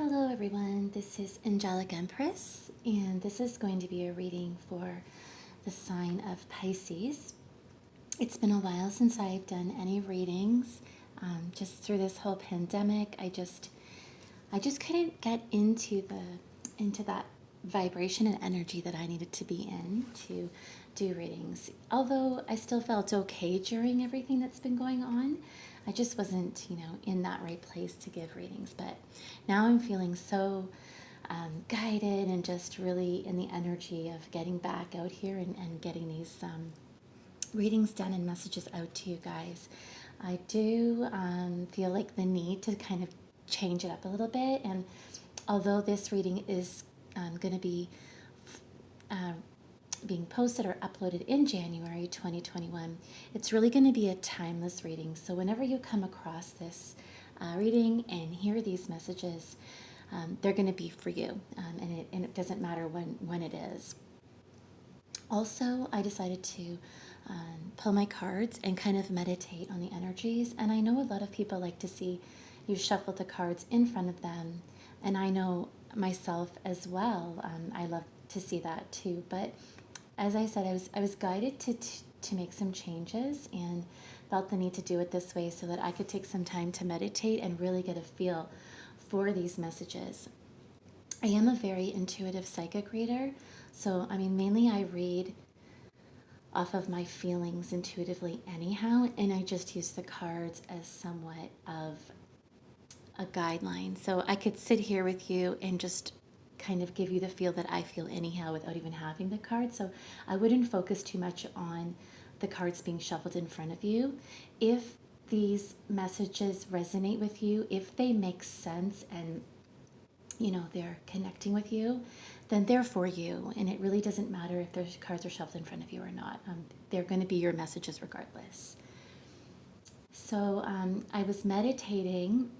Hello everyone, this is Angelic Empress, and this is going to be a reading for the sign of Pisces. It's been a while since I've done any readings. Just through this whole pandemic, I just couldn't get into that vibration and energy that I needed to be in to do readings. Although I still felt okay during everything that's been going on, I just wasn't, in that right place to give readings. But now I'm feeling so guided and just really in the energy of getting back out here and getting these readings done and messages out to you guys. I do feel like the need to kind of change it up a little bit. And although this reading is going to be being posted or uploaded in January 2021, it's really going to be a timeless reading. So whenever you come across this reading and hear these messages, they're going to be for you, and it doesn't matter when it is. Also, I decided to pull my cards and kind of meditate on the energies. And I know a lot of people like to see you shuffle the cards in front of them. And I know myself as well. I love to see that too. But as I said, I was guided to make some changes and felt the need to do it this way so that I could take some time to meditate and really get a feel for these messages. I am a very intuitive psychic reader. So, mainly I read off of my feelings intuitively anyhow, and I just use the cards as somewhat of a guideline. So I could sit here with you and just kind of give you the feel that I feel anyhow without even having the cards. So I wouldn't focus too much on the cards being shuffled in front of you. If these messages resonate with you, if they make sense and they're connecting with you, then they're for you. And it really doesn't matter if those cards are shoved in front of you or not. They're going to be your messages regardless. So I was meditating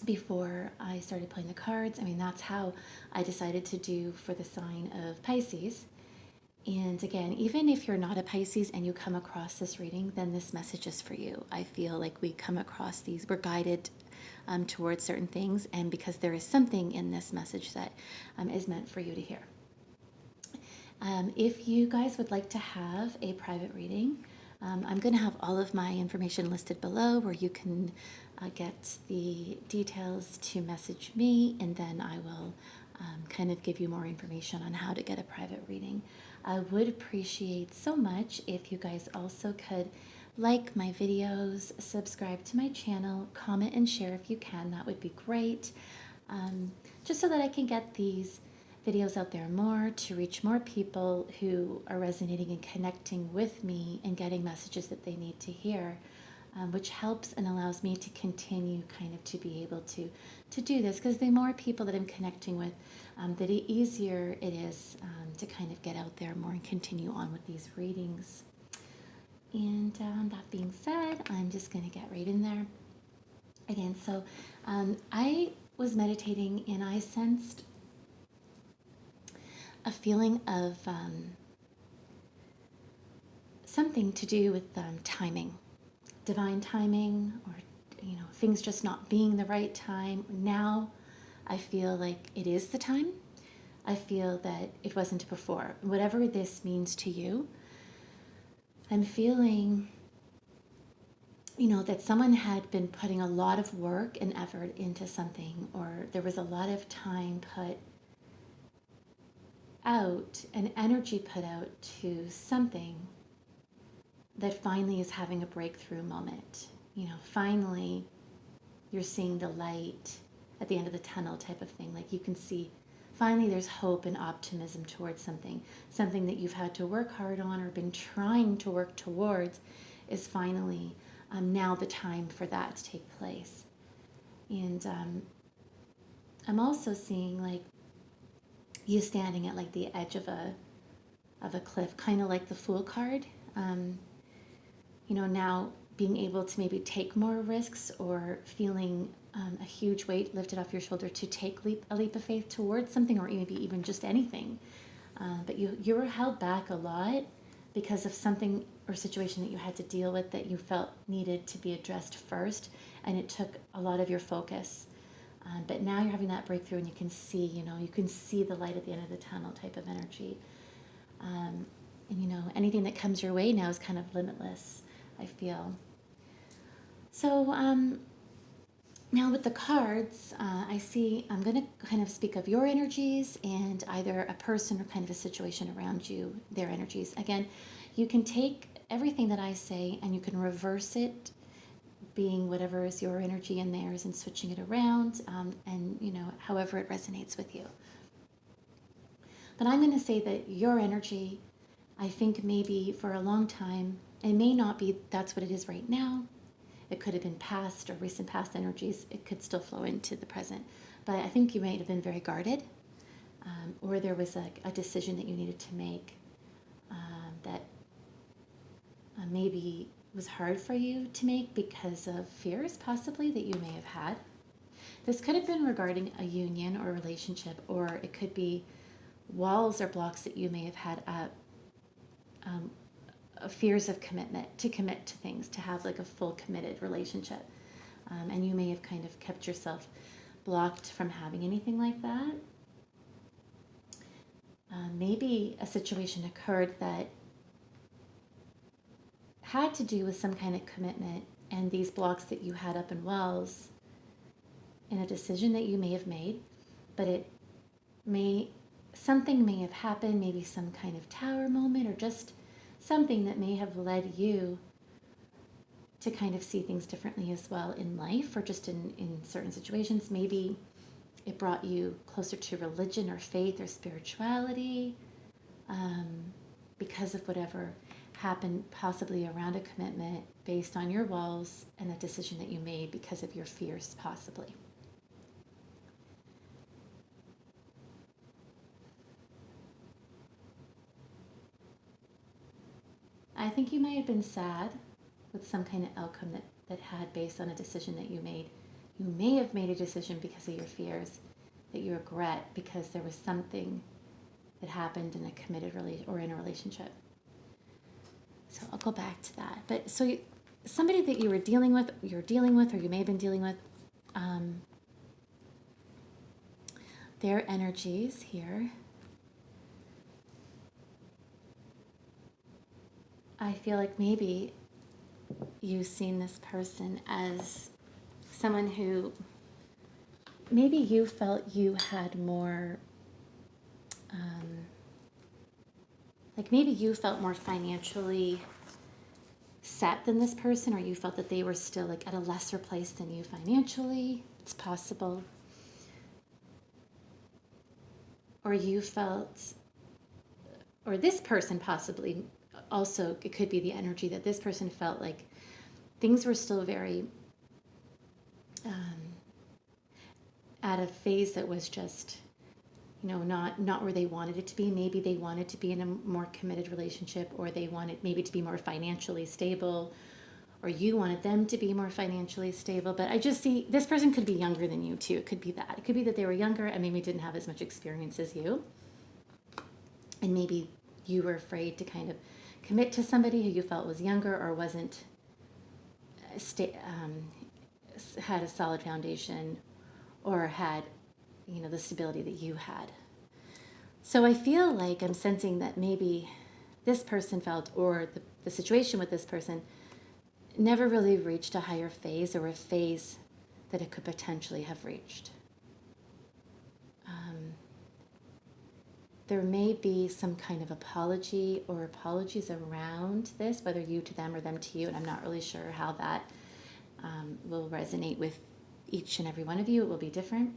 before I started playing the cards. That's how I decided to do for the sign of Pisces. And again, even if you're not a Pisces and you come across this reading, then this message is for you. I feel like we come across these, we're guided towards certain things, and because there is something in this message that is meant for you to hear. If you guys would like to have a private reading, I'm going to have all of my information listed below where you can get the details to message me, and then I will kind of give you more information on how to get a private reading. I would appreciate so much if you guys also could like my videos, subscribe to my channel, comment and share if you can. That would be great. Just so that I can get these videos out there more to reach more people who are resonating and connecting with me and getting messages that they need to hear, which helps and allows me to continue kind of to be able to do this, because the more people that I'm connecting with, the easier it is to kind of get out there more and continue on with these readings. And that being said, I'm just going to get right in there. Again, so I was meditating and I sensed a feeling of something to do with timing, divine timing, or things just not being the right time. Now I feel like it is the time. I feel that it wasn't before. Whatever this means to you, I'm feeling, that someone had been putting a lot of work and effort into something, or there was a lot of time put out and energy put out to something that finally is having a breakthrough moment. Finally you're seeing the light at the end of the tunnel type of thing. Like you can see finally there's hope and optimism towards something that you've had to work hard on or been trying to work towards is finally now the time for that to take place. And I'm also seeing like you standing at like the edge of a cliff, kind of like the Fool card. Now being able to maybe take more risks, or feeling a huge weight lifted off your shoulder to take a leap of faith towards something, or maybe even just anything. But you were held back a lot because of something or situation that you had to deal with that you felt needed to be addressed first, and it took a lot of your focus. But now you're having that breakthrough and you can see, you can see the light at the end of the tunnel type of energy. And anything that comes your way now is kind of limitless, I feel. So now with the cards, I see I'm going to kind of speak of your energies and either a person or kind of a situation around you, their energies. Again, you can take everything that I say and you can reverse it, being whatever is your energy and theirs, and switching it around, and however it resonates with you. But I'm going to say that your energy, I think maybe for a long time, it may not be that's what it is right now. It could have been past or recent past energies. It could still flow into the present. But I think you might have been very guarded, or there was a decision that you needed to make that maybe was hard for you to make because of fears possibly that you may have had. This could have been regarding a union or a relationship, or it could be walls or blocks that you may have had up, fears of commitment, to commit to things, to have like a full committed relationship. And you may have kind of kept yourself blocked from having anything like that. Maybe a situation occurred that had to do with some kind of commitment, and these blocks that you had up in walls in a decision that you may have made, but something may have happened, maybe some kind of tower moment or just something that may have led you to kind of see things differently as well in life, or just in certain situations. Maybe it brought you closer to religion or faith or spirituality, because of whatever happened possibly around a commitment based on your walls and a decision that you made because of your fears possibly. I think you might have been sad with some kind of outcome that had based on a decision that you made. You may have made a decision because of your fears that you regret because there was something that happened in a committed or in a relationship. So I'll go back to that. But so somebody that you're dealing with, or you may have been dealing with, their energies here. I feel like maybe you've seen this person as someone who maybe you felt you had more, like maybe you felt more financially set than this person, or you felt that they were still like at a lesser place than you financially. It's possible. Or you felt, or this person possibly also, it could be the energy that this person felt like things were still very at a phase that was just, not where they wanted it to be. Maybe they wanted to be in a more committed relationship, or they wanted maybe to be more financially stable, or you wanted them to be more financially stable. But I just see this person could be younger than you too. It could be that. It could be that they were younger and maybe didn't have as much experience as you. And maybe you were afraid to kind of commit to somebody who you felt was younger or wasn't had a solid foundation, or had the stability that you had. So I feel like I'm sensing that maybe this person felt, or the situation with this person never really reached a higher phase, or a phase that it could potentially have reached. There may be some kind of apology or apologies around this, whether you to them or them to you, and I'm not really sure how that will resonate with each and every one of you. It will be different.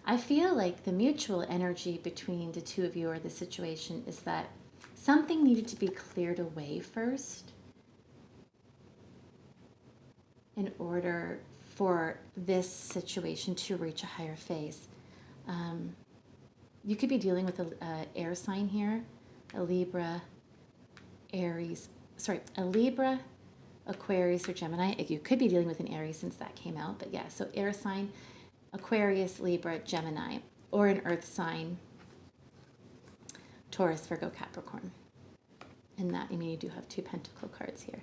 I feel like the mutual energy between the two of you, or the situation, is that something needed to be cleared away first in order for this situation to reach a higher phase. You could be dealing with an air sign here, a Libra, Aquarius, or Gemini. You could be dealing with an Aries, since that came out, but yeah, so air sign, Aquarius, Libra, Gemini, or an earth sign, Taurus, Virgo, Capricorn. And that, you do have two pentacle cards here.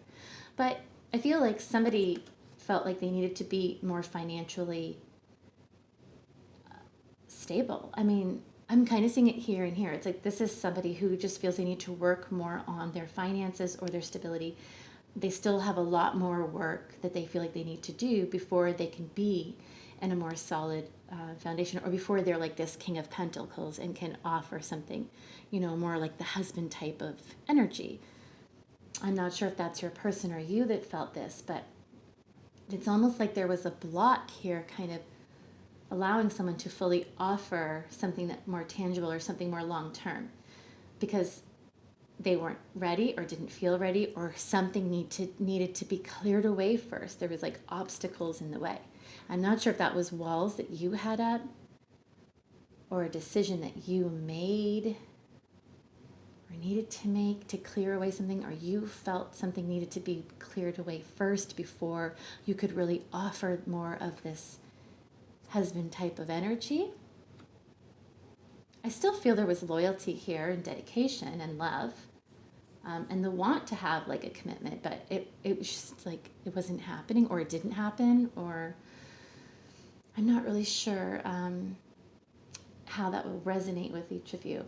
But I feel like somebody felt like they needed to be more financially stable. I mean, I'm kind of seeing it here and here. It's like this is somebody who just feels they need to work more on their finances or their stability. They still have a lot more work that they feel like they need to do before they can be in a more solid foundation, or before they're like this King of Pentacles and can offer something, more like the husband type of energy. I'm not sure if that's your person or you that felt this, but it's almost like there was a block here, kind of allowing someone to fully offer something that more tangible or something more long term, because they weren't ready or didn't feel ready, or something needed to be cleared away first. There was like obstacles in the way. I'm not sure if that was walls that you had up, or a decision that you made or needed to make to clear away something, or you felt something needed to be cleared away first before you could really offer more of this husband type of energy. I still feel there was loyalty here and dedication and love, and the want to have like a commitment, but it was just like it wasn't happening, or it didn't happen, or I'm not really sure how that will resonate with each of you.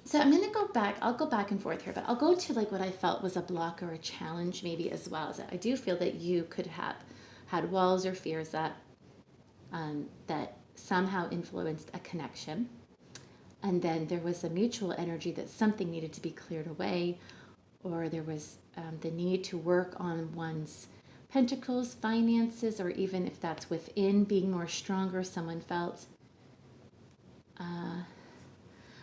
So I'm going to go back. I'll go back and forth here, but I'll go to like what I felt was a block or a challenge maybe as well. So I do feel that you could have had walls or fears that somehow influenced a connection. And then there was a mutual energy that something needed to be cleared away, or there was the need to work on one's pentacles, finances, or even if that's within being more stronger, someone felt.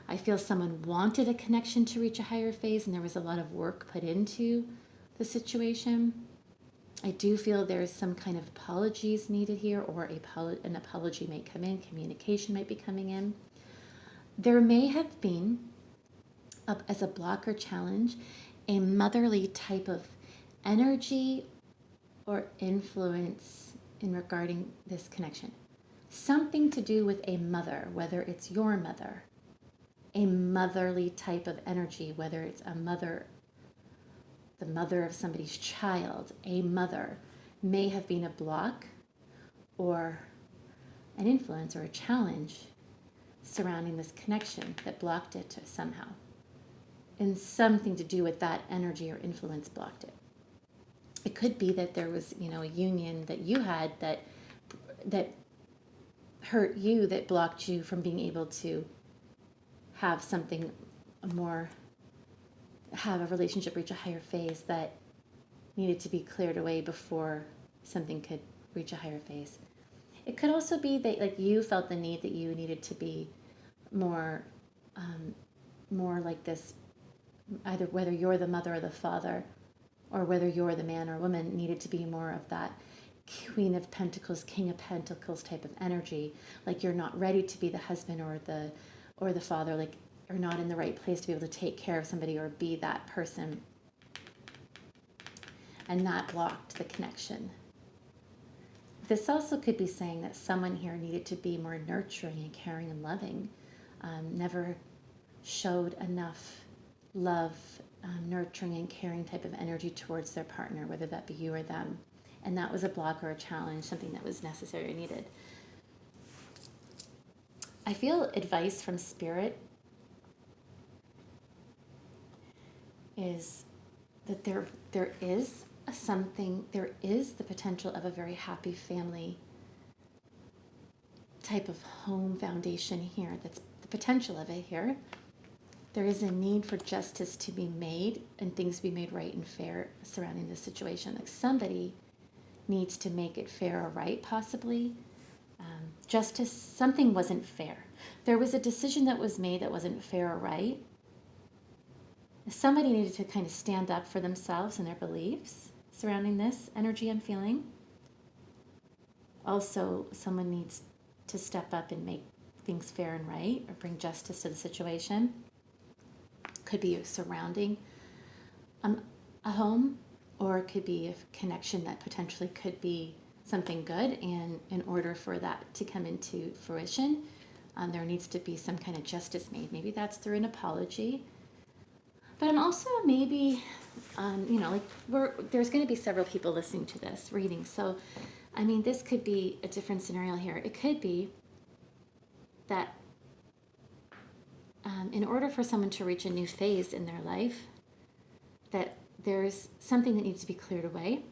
I feel someone wanted a connection to reach a higher phase, and there was a lot of work put into the situation. I do feel there's some kind of apologies needed here, or an apology may come in, communication might be coming in. There may have been, as a block or challenge, a motherly type of energy or influence in regarding this connection. Something to do with a mother, whether it's your mother, a motherly type of energy, whether it's a mother, the mother of somebody's child, a mother, may have been a block or an influence or a challenge surrounding this connection that blocked it somehow. And something to do with that energy or influence blocked it. It could be that there was, a union that you had that hurt you, that blocked you from being able to have something more, have a relationship reach a higher phase that needed to be cleared away before something could reach a higher phase. It could also be that like you felt the need that you needed to be more like this, either whether you're the mother or the father, or whether you're the man or woman, needed to be more of that Queen of Pentacles, King of Pentacles type of energy. Like you're not ready to be the husband or the father, like you're not in the right place to be able to take care of somebody or be that person. And that blocked the connection. This also could be saying that someone here needed to be more nurturing and caring and loving, never showed enough love, nurturing and caring type of energy towards their partner, whether that be you or them. And that was a block or a challenge, something that was necessary or needed. I feel advice from Spirit is that there is the potential of a very happy family type of home foundation here. That's the potential of it here. There is a need for justice to be made and things to be made right and fair surrounding this situation. Like somebody needs to make it fair or right, possibly. Justice, something wasn't fair. There was a decision that was made that wasn't fair or right. Somebody needed to kind of stand up for themselves and their beliefs surrounding this energy and feeling. Also, someone needs to step up and make things fair and right, or bring justice to the situation. Could be surrounding a home, or it could be a connection that potentially could be something good, and in order for that to come into fruition, there needs to be some kind of justice made. Maybe that's through an apology. But I'm also maybe there's going to be several people listening to this reading. So, I mean, this could be a different scenario here. It could be that in order for someone to reach a new phase in their life, that there's something that needs to be cleared away.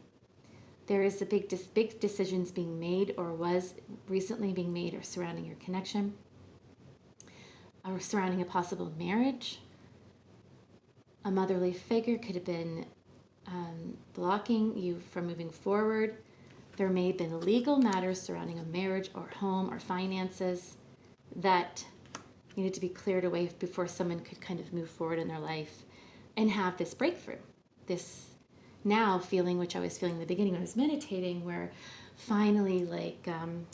There is a big decisions being made or was recently being made or surrounding your connection or surrounding a possible marriage. A motherly figure could have been blocking you from moving forward. There may have been legal matters surrounding a marriage or home or finances that needed to be cleared away before someone could kind of move forward in their life and have this breakthrough. This now feeling, which I was feeling in the beginning when I was meditating, where finally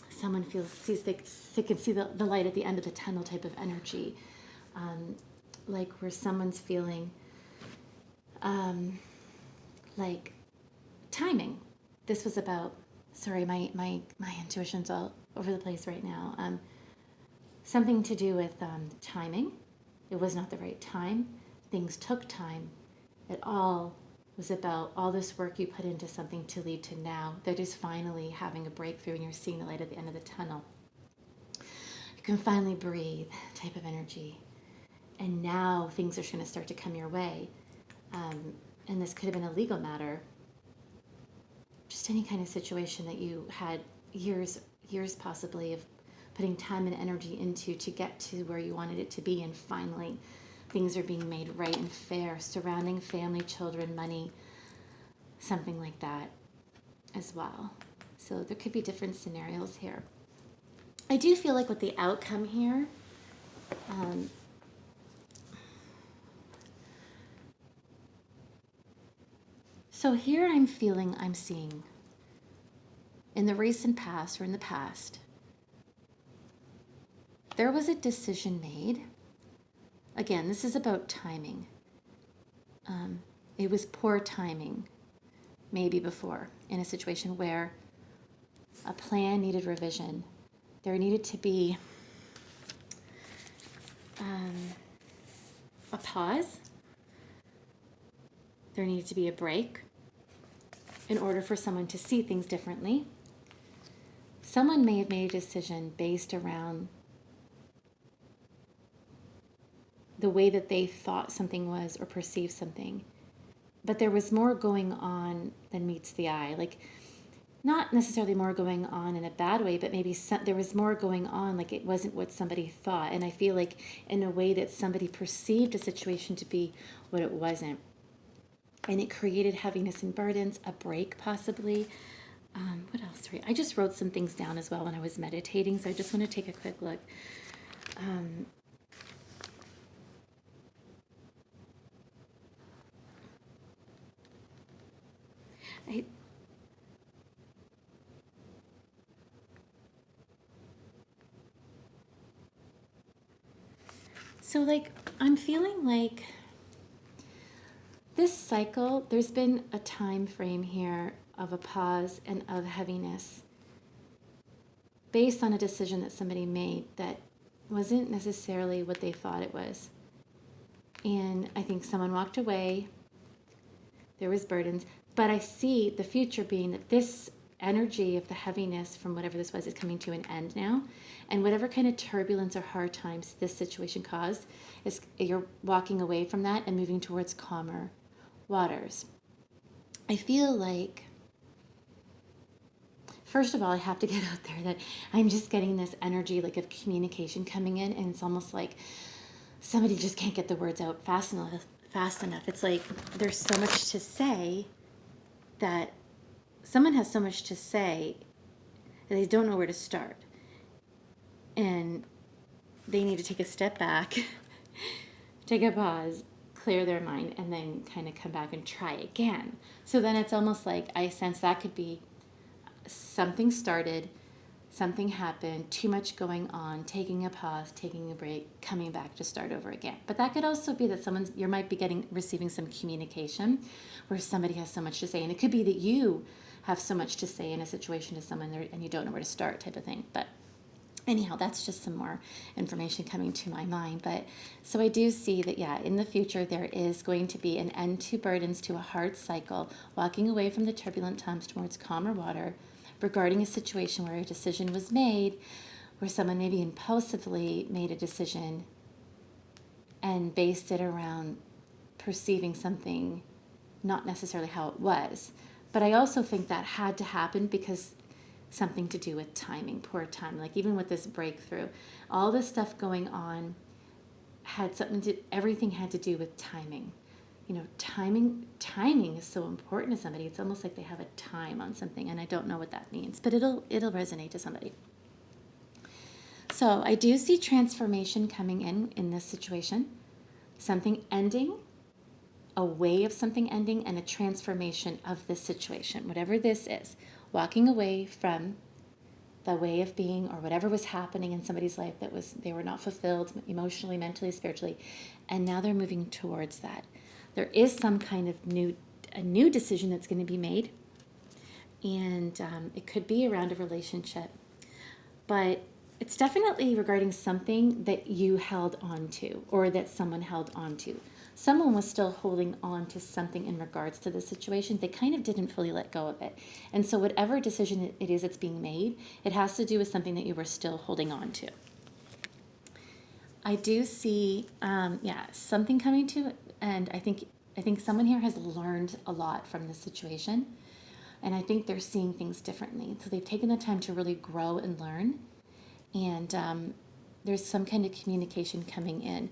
someone sees they can see the light at the end of the tunnel type of energy. Like where someone's feeling like timing. This was about, sorry, my intuition's all over the place right now. Something to do with timing. It was not the right time. Things took time. It all was about all this work you put into something to lead to now that is finally having a breakthrough and you're seeing the light at the end of the tunnel. You can finally breathe type of energy. And now things are going to start to come your way. And this could have been a legal matter. Just any kind of situation that you had years possibly of putting time and energy into to get to where you wanted it to be, and finally things are being made right and fair surrounding family, children, money, something like that as well. So there could be different scenarios here. I do feel like with the outcome here, so here I'm seeing in the recent past or in the past, there was a decision made. Again, this is about timing. It was poor timing, maybe before, in a situation where a plan needed revision. There needed to be a pause. There needed to be a break in order for someone to see things differently. Someone may have made a decision based around the way that they thought something was or perceived something. But there was more going on than meets the eye. Like, not necessarily more going on in a bad way, but maybe there was more going on, like it wasn't what somebody thought. And I feel like in a way that somebody perceived a situation to be what it wasn't. And it created heaviness and burdens, a break possibly. What else? I just wrote some things down as well when I was meditating, so I just want to take a quick look. So I'm feeling like this cycle, there's been a time frame here of a pause and of heaviness based on a decision that somebody made that wasn't necessarily what they thought it was. And I think someone walked away, there was burdens, but I see the future being that this energy of the heaviness from whatever this was is coming to an end now. And whatever kind of turbulence or hard times this situation caused, you're walking away from that and moving towards calmer waters. I feel like, first of all, I have to get out there that I'm just getting this energy like of communication coming in, and it's almost like somebody just can't get the words out fast enough. It's like there's so much to say that someone has so much to say that they don't know where to start. And they need to take a step back, take a pause, clear their mind, and then kind of come back and try again. So then it's almost like I sense that could be something started, something happened, too much going on, taking a pause, taking a break, coming back to start over again. But that could also be that you might be receiving some communication where somebody has so much to say. And it could be that you have so much to say in a situation to someone and you don't know where to start type of thing. But Anyhow, that's just some more information coming to my mind. But so I do see that, yeah, in the future, there is going to be an end to burdens, to a hard cycle, walking away from the turbulent times towards calmer water, regarding a situation where a decision was made, where someone maybe impulsively made a decision and based it around perceiving something not necessarily how it was. But I also think that had to happen because something to do with timing, poor time. Like even with this breakthrough, all this stuff going on had something to, everything had to do with timing. You know, timing is so important to somebody. It's almost like they have a time on something, and I don't know what that means, but it'll resonate to somebody. So I do see transformation coming in this situation, something ending, a way of something ending, and a transformation of this situation, whatever this is, walking away from the way of being or whatever was happening in somebody's life that was they were not fulfilled emotionally, mentally, spiritually, and now they're moving towards that. There is some kind of a new decision that's going to be made, and it could be around a relationship, but it's definitely regarding something that you held on to or that someone held on to. Someone was still holding on to something in regards to the situation. They kind of didn't fully let go of it. And so whatever decision it is that's being made, it has to do with something that you were still holding on to. I do see, something coming to, and I think someone here has learned a lot from this situation, and I think they're seeing things differently. So they've taken the time to really grow and learn, and there's some kind of communication coming in.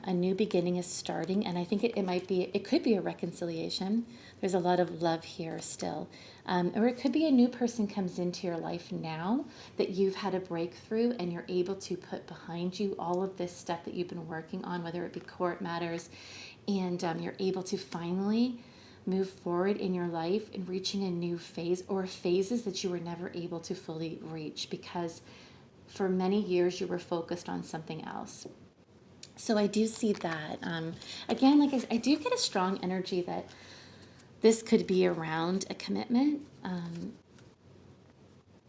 A new beginning is starting, and I think it could be a reconciliation. There's a lot of love here still. Or it could be a new person comes into your life now that you've had a breakthrough and you're able to put behind you all of this stuff that you've been working on, whether it be court matters, and you're able to finally move forward in your life and reaching a new phase or phases that you were never able to fully reach because for many years you were focused on something else. So I do see that. Again, like I do get a strong energy that this could be around a commitment.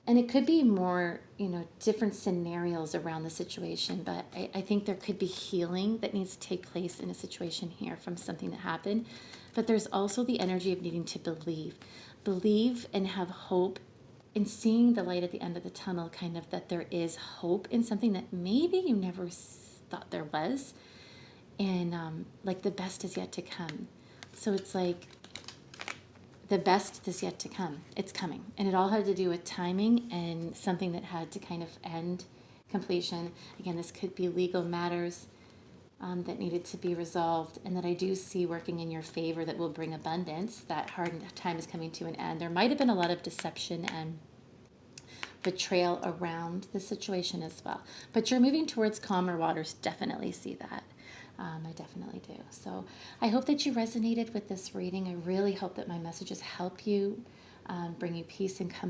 And it could be more, different scenarios around the situation. But I think there could be healing that needs to take place in a situation here from something that happened. But there's also the energy of needing to believe and have hope in seeing the light at the end of the tunnel, kind of that there is hope in something that maybe you never thought there was, and like the best is yet to come. So it's like the best is yet to come. It's coming, and it all had to do with timing and something that had to kind of end, completion. Again, this could be legal matters that needed to be resolved, and that I do see working in your favor that will bring abundance. That hard time is coming to an end. There might have been a lot of deception and betrayal around the situation as well. But you're moving towards calmer waters. Definitely see that. I definitely do. So I hope that you resonated with this reading. I really hope that my messages help you, bring you peace and comfort.